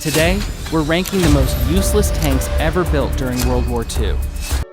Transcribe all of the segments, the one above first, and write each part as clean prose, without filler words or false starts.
Today, we're ranking the most useless tanks ever built during World War II.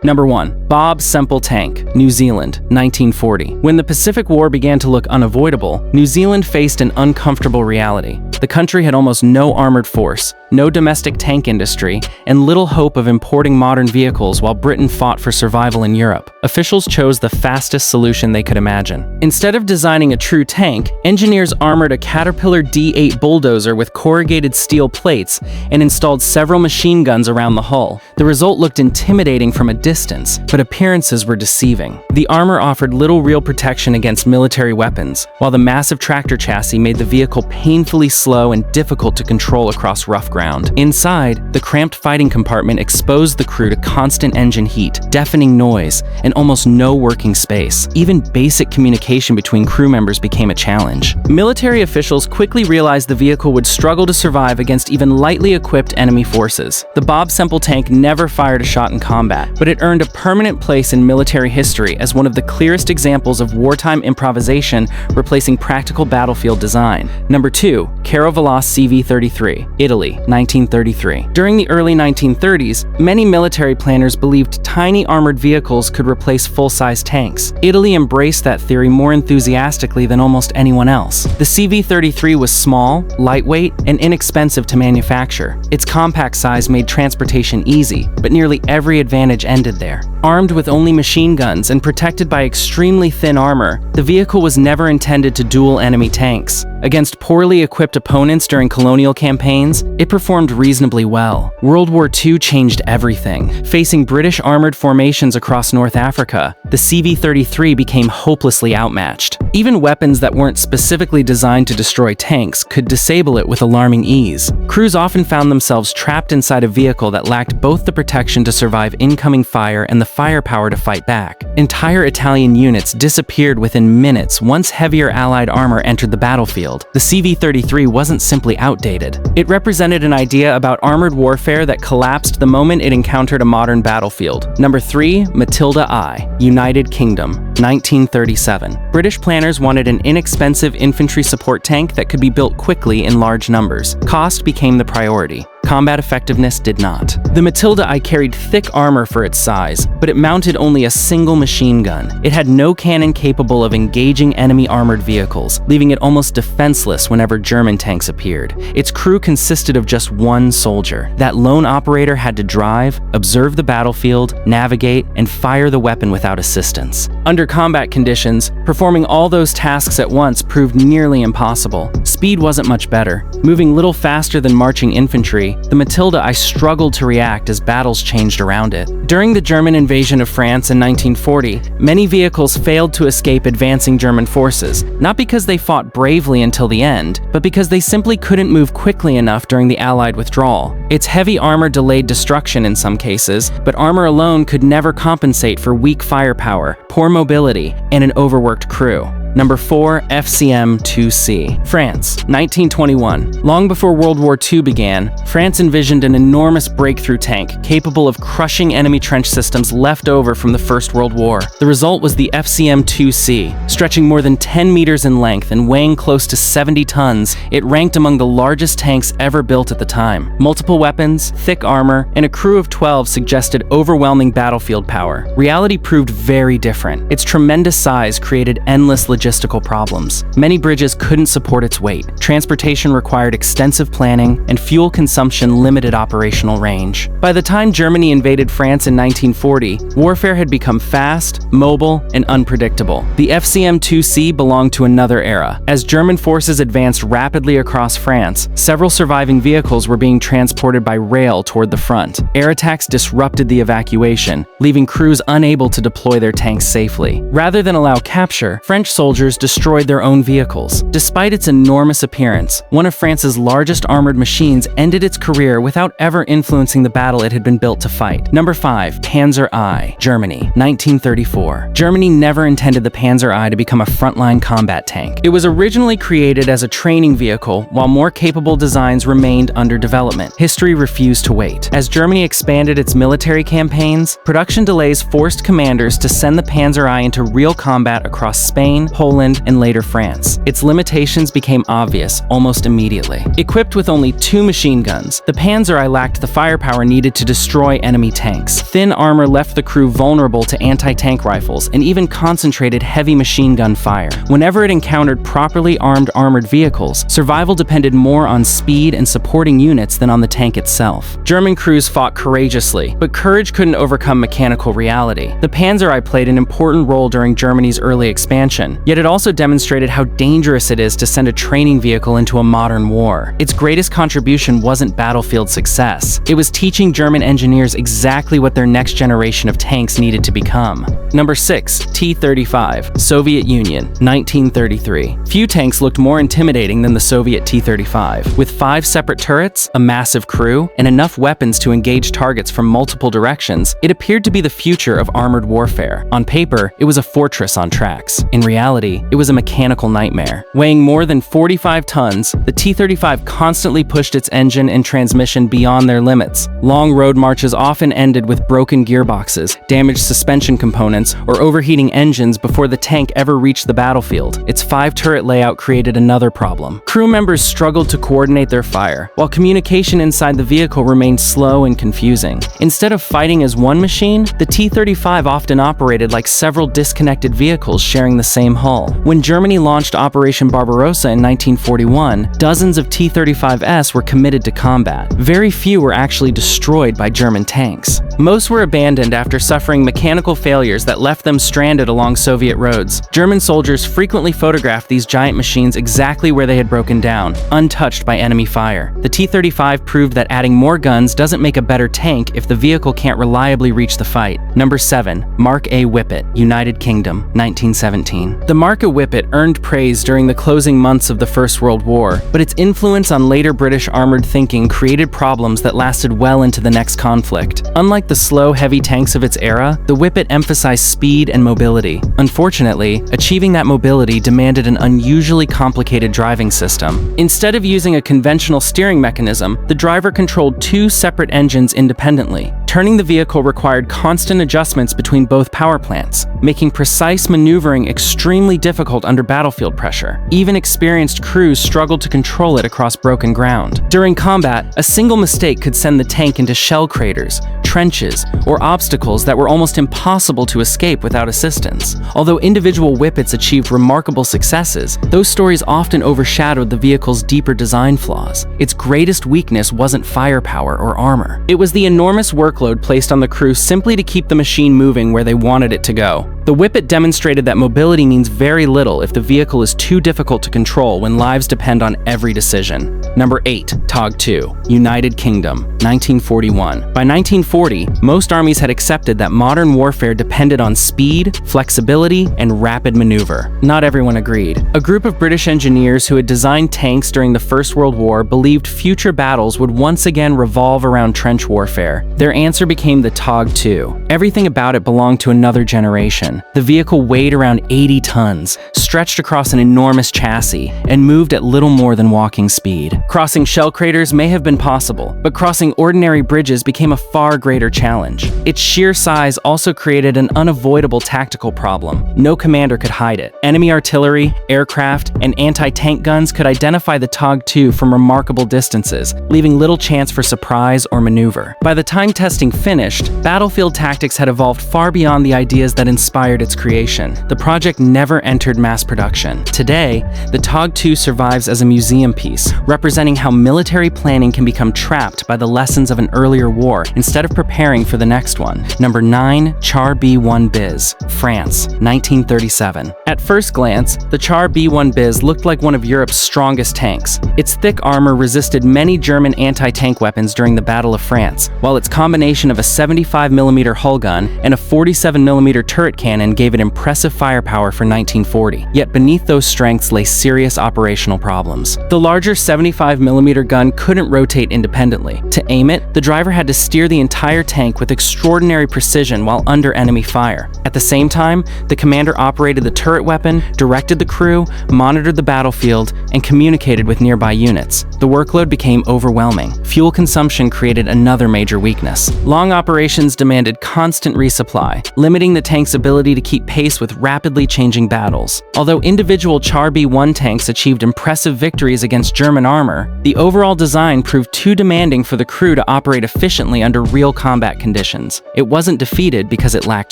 Number 1. Bob Semple Tank, New Zealand, 1940. When the Pacific War began to look unavoidable, New Zealand faced an uncomfortable reality. The country had almost no armored force, no domestic tank industry, and little hope of importing modern vehicles while Britain fought for survival in Europe. Officials chose the fastest solution they could imagine. Instead of designing a true tank, engineers armored a Caterpillar D8 bulldozer with corrugated steel plates and installed several machine guns around the hull. The result looked intimidating from a distance, but appearances were deceiving. The armor offered little real protection against military weapons, while the massive tractor chassis made the vehicle painfully slow and difficult to control across rough ground. Inside, the cramped fighting compartment exposed the crew to constant engine heat, deafening noise, and almost no working space. Even basic communication between crew members became a challenge. Military officials quickly realized the vehicle would struggle to survive against even lightly equipped enemy forces. The Bob Semple tank never fired a shot in combat, but it earned a permanent place in military history as one of the clearest examples of wartime improvisation replacing practical battlefield design. Number 2. Caravelle CV-33, Italy, 1933. During the early 1930s, many military planners believed tiny armored vehicles could replace full-size tanks. Italy embraced that theory more enthusiastically than almost anyone else. The CV-33 was small, lightweight, and inexpensive to manufacture. Its compact size made transportation easy, but nearly every advantage ended there. Armed with only machine guns and protected by extremely thin armor, the vehicle was never intended to duel enemy tanks. Against poorly equipped opponents during colonial campaigns, it performed reasonably well. World War II changed everything. Facing British armored formations across North Africa, the CV-33 became hopelessly outmatched. Even weapons that weren't specifically designed to destroy tanks could disable it with alarming ease. Crews often found themselves trapped inside a vehicle that lacked both the protection to survive incoming fire and the firepower to fight back. Entire Italian units disappeared within minutes once heavier Allied armor entered the battlefield. The CV-33 wasn't simply outdated. It represented an idea about armored warfare that collapsed the moment it encountered a modern battlefield. Number 3. Matilda I, United Kingdom, 1937. British planners wanted an inexpensive infantry support tank that could be built quickly in large numbers. Cost became the priority. Combat effectiveness did not. The Matilda I carried thick armor for its size, but it mounted only a single machine gun. It had no cannon capable of engaging enemy armored vehicles, leaving it almost defenseless whenever German tanks appeared. Its crew consisted of just one soldier. That lone operator had to drive, observe the battlefield, navigate, and fire the weapon without assistance. Under combat conditions, performing all those tasks at once proved nearly impossible. Speed wasn't much better. Moving little faster than marching infantry, the Matilda I struggled to react as battles changed around it. During the German invasion of France in 1940, many vehicles failed to escape advancing German forces, not because they fought bravely until the end, but because they simply couldn't move quickly enough during the Allied withdrawal. Its heavy armor delayed destruction in some cases, but armor alone could never compensate for weak firepower, poor mobility, and an overworked crew. Number 4. FCM-2C, France, 1921. Long before World War II began, France envisioned an enormous breakthrough tank capable of crushing enemy trench systems left over from the First World War. The result was the FCM-2C. Stretching more than 10 meters in length and weighing close to 70 tons, it ranked among the largest tanks ever built at the time. Multiple weapons, thick armor, and a crew of 12 suggested overwhelming battlefield power. Reality proved very different. Its tremendous size created endless logistical problems. Many bridges couldn't support its weight. Transportation required extensive planning, and fuel consumption limited operational range. By the time Germany invaded France in 1940, warfare had become fast, mobile, and unpredictable. The FCM-2C belonged to another era. As German forces advanced rapidly across France, several surviving vehicles were being transported by rail toward the front. Air attacks disrupted the evacuation, leaving crews unable to deploy their tanks safely. Rather than allow capture, French soldiers destroyed their own vehicles. Despite its enormous appearance, one of France's largest armored machines ended its career without ever influencing the battle it had been built to fight. Number 5. Panzer I, Germany, 1934. Germany never intended the Panzer I to become a frontline combat tank. It was originally created as a training vehicle, while more capable designs remained under development. History refused to wait. As Germany expanded its military campaigns, production delays forced commanders to send the Panzer I into real combat across Spain, Poland, Poland, and later France. Its limitations became obvious almost immediately. Equipped with only 2 machine guns, the Panzer I lacked the firepower needed to destroy enemy tanks. Thin armor left the crew vulnerable to anti-tank rifles and even concentrated heavy machine gun fire. Whenever it encountered properly armed armored vehicles, survival depended more on speed and supporting units than on the tank itself. German crews fought courageously, but courage couldn't overcome mechanical reality. The Panzer I played an important role during Germany's early expansion, yet it also demonstrated how dangerous it is to send a training vehicle into a modern war. Its greatest contribution wasn't battlefield success. It was teaching German engineers exactly what their next generation of tanks needed to become. Number 6. T-35, Soviet Union, 1933. Few tanks looked more intimidating than the Soviet T-35. With 5 separate turrets, a massive crew, and enough weapons to engage targets from multiple directions, it appeared to be the future of armored warfare. On paper, it was a fortress on tracks. In reality, it was a mechanical nightmare. Weighing more than 45 tons, the T-35 constantly pushed its engine and transmission beyond their limits. Long road marches often ended with broken gearboxes, damaged suspension components, or overheating engines before the tank ever reached the battlefield. Its 5-turret layout created another problem. Crew members struggled to coordinate their fire, while communication inside the vehicle remained slow and confusing. Instead of fighting as one machine, the T-35 often operated like several disconnected vehicles sharing the same hull. When Germany launched Operation Barbarossa in 1941, dozens of T-35s were committed to combat. Very few were actually destroyed by German tanks. Most were abandoned after suffering mechanical failures that left them stranded along Soviet roads. German soldiers frequently photographed these giant machines exactly where they had broken down, untouched by enemy fire. The T-35 proved that adding more guns doesn't make a better tank if the vehicle can't reliably reach the fight. Number 7. Mark A. Whippet, United Kingdom, 1917. The Mark A. Whippet earned praise during the closing months of the First World War, but its influence on later British armored thinking created problems that lasted well into the next conflict. Unlike the slow, heavy tanks of its era, the Whippet emphasized speed and mobility. Unfortunately, achieving that mobility demanded an unusually complicated driving system. Instead of using a conventional steering mechanism, the driver controlled 2 separate engines independently. Turning the vehicle required constant adjustments between both power plants, making precise maneuvering extremely difficult under battlefield pressure. Even experienced crews struggled to control it across broken ground. During combat, a single mistake could send the tank into shell craters, trenches, or obstacles that were almost impossible to escape without assistance. Although individual Whippets achieved remarkable successes, those stories often overshadowed the vehicle's deeper design flaws. Its greatest weakness wasn't firepower or armor. It was the enormous workload placed on the crew simply to keep the machine moving where they wanted it to go. The Whippet demonstrated that mobility means very little if the vehicle is too difficult to control when lives depend on every decision. Number 8. TOG-2, United Kingdom, 1941. By 1940, most armies had accepted that modern warfare depended on speed, flexibility, and rapid maneuver. Not everyone agreed. A group of British engineers who had designed tanks during the First World War believed future battles would once again revolve around trench warfare. Their answer became the TOG-2. Everything about it belonged to another generation. The vehicle weighed around 80 tons, stretched across an enormous chassis, and moved at little more than walking speed. Crossing shell craters may have been possible, but crossing ordinary bridges became a far greater challenge. Its sheer size also created an unavoidable tactical problem. No commander could hide it. Enemy artillery, aircraft, and anti-tank guns could identify the TOG-2 from remarkable distances, leaving little chance for surprise or maneuver. By the time testing finished, battlefield tactics had evolved far beyond the ideas that inspired its creation. The project never entered mass production. Today, the TOG-2 survives as a museum piece, representing how military planning can become trapped by the lessons of an earlier war instead of preparing for the next one. Number 9. Char B-1 Biz, France, 1937. At first glance, the Char B-1 Biz looked like one of Europe's strongest tanks. Its thick armor resisted many German anti-tank weapons during the Battle of France, while its combination of a 75mm hull gun and a 47mm turret cannon gave it impressive firepower for 1940. Yet beneath those strengths lay serious operational problems. The larger 75mm gun couldn't rotate independently. To aim it, the driver had to steer the entire tank with extraordinary precision while under enemy fire. At the same time, the commander operated the turret turret weapon, directed the crew, monitored the battlefield, and communicated with nearby units. The workload became overwhelming. Fuel consumption created another major weakness. Long operations demanded constant resupply, limiting the tank's ability to keep pace with rapidly changing battles. Although individual Char B-1 tanks achieved impressive victories against German armor, the overall design proved too demanding for the crew to operate efficiently under real combat conditions. It wasn't defeated because it lacked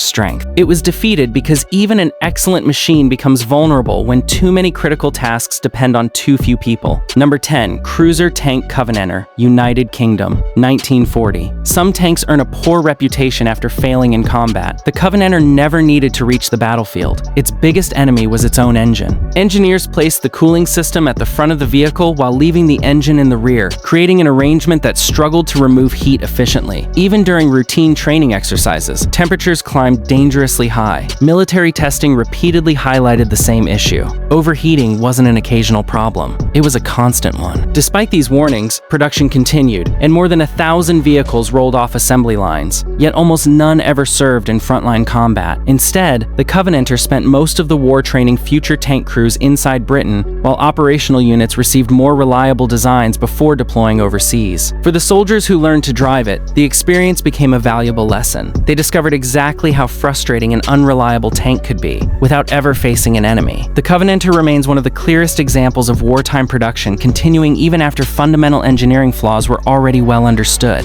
strength. It was defeated because even an excellent machine becomes vulnerable when too many critical tasks depend on too few people. Number 10. Cruiser Tank Covenanter, United Kingdom, 1940. Some tanks earn a poor reputation after failing in combat. The Covenanter never needed to reach the battlefield. Its biggest enemy was its own engine. Engineers placed the cooling system at the front of the vehicle while leaving the engine in the rear, creating an arrangement that struggled to remove heat efficiently. Even during routine training exercises, temperatures climbed dangerously high. Military testing repeatedly highlighted the same issue. Overheating wasn't an occasional problem. It was a constant one. Despite these warnings, production continued, and more than 1,000 vehicles rolled off assembly lines. Yet almost none ever served in frontline combat. Instead, the Covenanter spent most of the war training future tank crews inside Britain, while operational units received more reliable designs before deploying overseas. For the soldiers who learned to drive it, the experience became a valuable lesson. They discovered exactly how frustrating an unreliable tank could be, without ever facing an enemy. The Covenanter remains one of the clearest examples of wartime production continuing even after fundamental engineering flaws were already well understood.